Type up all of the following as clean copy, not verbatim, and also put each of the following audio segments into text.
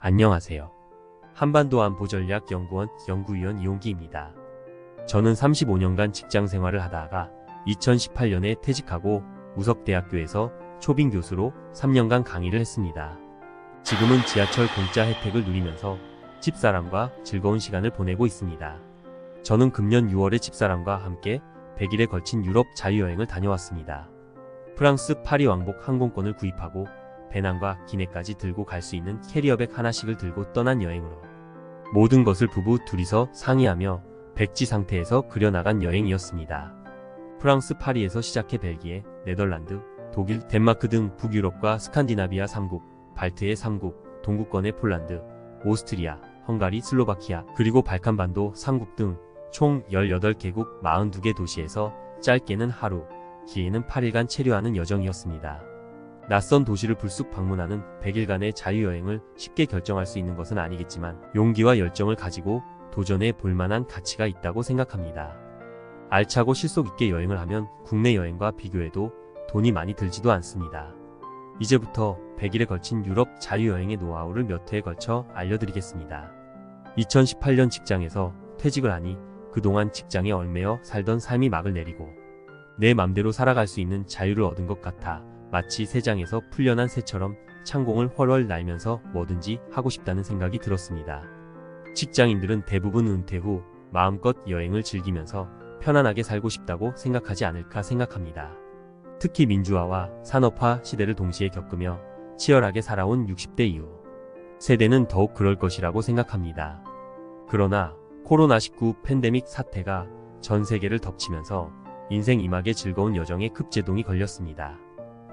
안녕하세요. 한반도안보전략연구원 연구위원 이용기입니다. 저는 35년간 직장 생활을 하다가 2018년에 퇴직하고 우석대학교에서 초빙 교수로 3년간 강의를 했습니다. 지금은 지하철 공짜 혜택을 누리면서 집사람과 즐거운 시간을 보내고 있습니다. 저는 금년 6월에 집사람과 함께 100일에 걸친 유럽 자유여행을 다녀왔습니다. 프랑스 파리 왕복 항공권을 구입하고 배낭과 기내까지 들고 갈 수 있는 캐리어백 하나씩을 들고 떠난 여행으로 모든 것을 부부 둘이서 상의하며 백지 상태에서 그려나간 여행이었습니다. 프랑스 파리에서 시작해 벨기에, 네덜란드, 독일, 덴마크 등 북유럽과 스칸디나비아 3국, 발트해 3국, 동구권의 폴란드, 오스트리아, 헝가리, 슬로바키아, 그리고 발칸반도 3국 등 총 18개국 42개 도시에서 짧게는 하루, 길게는 8일간 체류하는 여정이었습니다. 낯선 도시를 불쑥 방문하는 100일간의 자유여행을 쉽게 결정할 수 있는 것은 아니겠지만 용기와 열정을 가지고 도전해 볼 만한 가치가 있다고 생각합니다. 알차고 실속 있게 여행을 하면 국내 여행과 비교해도 돈이 많이 들지도 않습니다. 이제부터 100일에 걸친 유럽 자유여행의 노하우를 몇 회에 걸쳐 알려드리겠습니다. 2018년 직장에서 퇴직을 하니 그동안 직장에 얽매여 살던 삶이 막을 내리고 내 맘대로 살아갈 수 있는 자유를 얻은 것 같아 마치 새장에서 풀려난 새처럼 창공을 훨훨 날면서 뭐든지 하고 싶다는 생각이 들었습니다. 직장인들은 대부분 은퇴 후 마음껏 여행을 즐기면서 편안하게 살고 싶다고 생각하지 않을까 생각합니다. 특히 민주화와 산업화 시대를 동시에 겪으며 치열하게 살아온 60대 이후 세대는 더욱 그럴 것이라고 생각합니다. 그러나 코로나19 팬데믹 사태가 전 세계를 덮치면서 인생 이막의 즐거운 여정에 급제동이 걸렸습니다.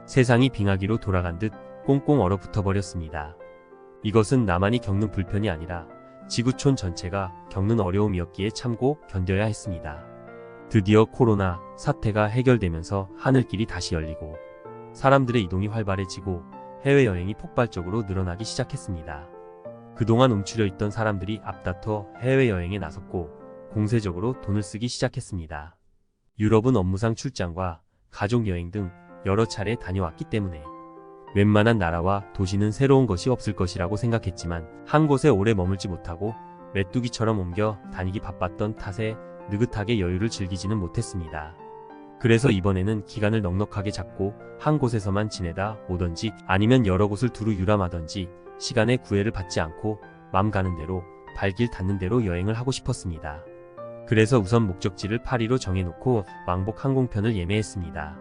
세상이 빙하기로 돌아간 듯 꽁꽁 얼어붙어 버렸습니다. 이것은 나만이 겪는 불편이 아니라 지구촌 전체가 겪는 어려움이었기에 참고 견뎌야 했습니다. 드디어 코로나 사태가 해결되면서 하늘길이 다시 열리고 사람들의 이동이 활발해지고 해외여행이 폭발적으로 늘어나기 시작했습니다. 그동안 움츠려 있던 사람들이 앞다퉈 해외여행에 나섰고 공세적으로 돈을 쓰기 시작했습니다. 유럽은 업무상 출장과 가족여행 등 여러 차례 다녀왔기 때문에 웬만한 나라와 도시는 새로운 것이 없을 것이라고 생각했지만 한 곳에 오래 머물지 못하고 메뚜기처럼 옮겨 다니기 바빴던 탓에 느긋하게 여유를 즐기지는 못했습니다. 그래서 이번에는 기간을 넉넉하게 잡고 한 곳에서만 지내다 오던지 아니면 여러 곳을 두루 유람하던지 시간의 구애를 받지 않고 맘 가는 대로 발길 닿는 대로 여행을 하고 싶었습니다. 그래서 우선 목적지를 파리로 정해놓고 왕복 항공편을 예매했습니다.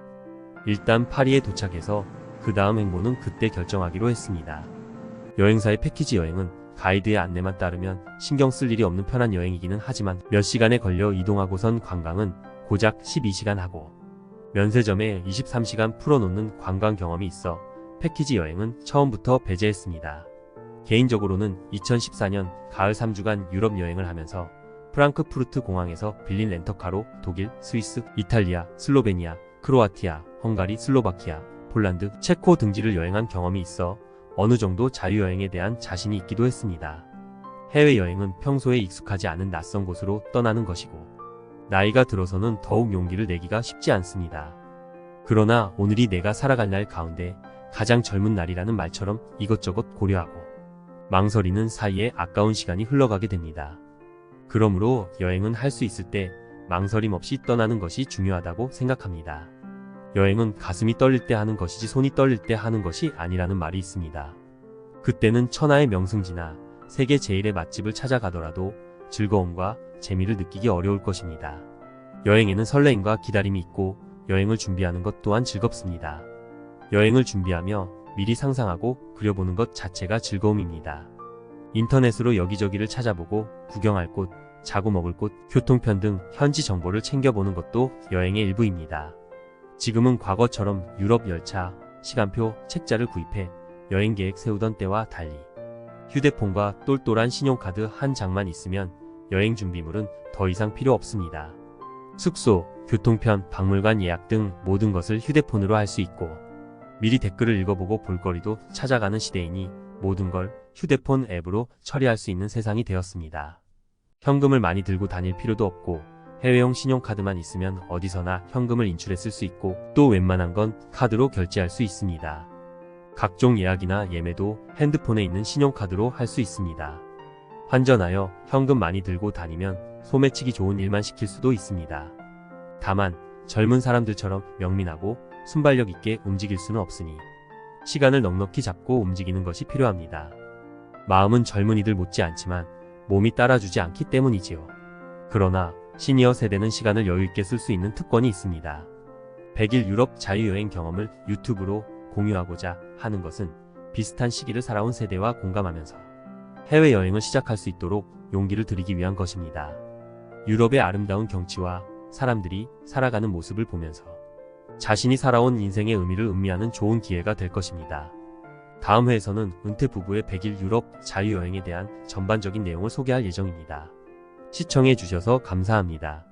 일단 파리에 도착해서 그 다음 행보는 그때 결정하기로 했습니다. 여행사의 패키지 여행은 가이드의 안내만 따르면 신경 쓸 일이 없는 편한 여행이기는 하지만 몇 시간에 걸려 이동하고선 관광은 고작 12시간 하고 면세점에 23시간 풀어놓는 관광 경험이 있어 패키지 여행은 처음부터 배제했습니다. 개인적으로는 2014년 가을 3주간 유럽 여행을 하면서 프랑크푸르트 공항에서 빌린 렌터카로 독일, 스위스, 이탈리아, 슬로베니아, 크로아티아, 헝가리, 슬로바키아, 폴란드, 체코 등지를 여행한 경험이 있어 어느 정도 자유여행에 대한 자신이 있기도 했습니다. 해외여행은 평소에 익숙하지 않은 낯선 곳으로 떠나는 것이고 나이가 들어서는 더욱 용기를 내기가 쉽지 않습니다. 그러나 오늘이 내가 살아갈 날 가운데 가장 젊은 날이라는 말처럼 이것저것 고려하고 망설이는 사이에 아까운 시간이 흘러가게 됩니다. 그러므로 여행은 할 수 있을 때 망설임 없이 떠나는 것이 중요하다고 생각합니다. 여행은 가슴이 떨릴 때 하는 것이지 손이 떨릴 때 하는 것이 아니라는 말이 있습니다. 그때는 천하의 명승지나 세계 제일의 맛집을 찾아가더라도 즐거움과 재미를 느끼기 어려울 것입니다. 여행에는 설레임과 기다림이 있고 여행을 준비하는 것 또한 즐겁습니다. 여행을 준비하며 미리 상상하고 그려보는 것 자체가 즐거움입니다. 인터넷으로 여기저기를 찾아보고 구경할 곳, 자고 먹을 곳, 교통편 등 현지 정보를 챙겨보는 것도 여행의 일부입니다. 지금은 과거처럼 유럽 열차, 시간표, 책자를 구입해 여행 계획 세우던 때와 달리 휴대폰과 똘똘한 신용카드 한 장만 있으면 여행 준비물은 더 이상 필요 없습니다. 숙소, 교통편, 박물관 예약 등 모든 것을 휴대폰으로 할 수 있고 미리 댓글을 읽어보고 볼거리도 찾아가는 시대이니 모든 걸 휴대폰 앱으로 처리할 수 있는 세상이 되었습니다. 현금을 많이 들고 다닐 필요도 없고 해외용 신용카드만 있으면 어디서나 현금을 인출해 쓸 수 있고 또 웬만한 건 카드로 결제할 수 있습니다. 각종 예약이나 예매도 핸드폰에 있는 신용카드로 할 수 있습니다. 환전하여 현금 많이 들고 다니면 소매치기 좋은 일만 시킬 수도 있습니다. 다만 젊은 사람들처럼 명민하고 순발력 있게 움직일 수는 없으니 시간을 넉넉히 잡고 움직이는 것이 필요합니다. 마음은 젊은이들 못지않지만 몸이 따라주지 않기 때문이지요. 그러나 시니어 세대는 시간을 여유있게 쓸 수 있는 특권이 있습니다. 100일 유럽 자유여행 경험을 유튜브로 공유하고자 하는 것은 비슷한 시기를 살아온 세대와 공감하면서 해외여행을 시작할 수 있도록 용기를 드리기 위한 것입니다. 유럽의 아름다운 경치와 사람들이 살아가는 모습을 보면서 자신이 살아온 인생의 의미를 음미하는 좋은 기회가 될 것입니다. 다음 회에서는 은퇴 부부의 100일 유럽 자유여행에 대한 전반적인 내용을 소개할 예정입니다. 시청해 주셔서 감사합니다.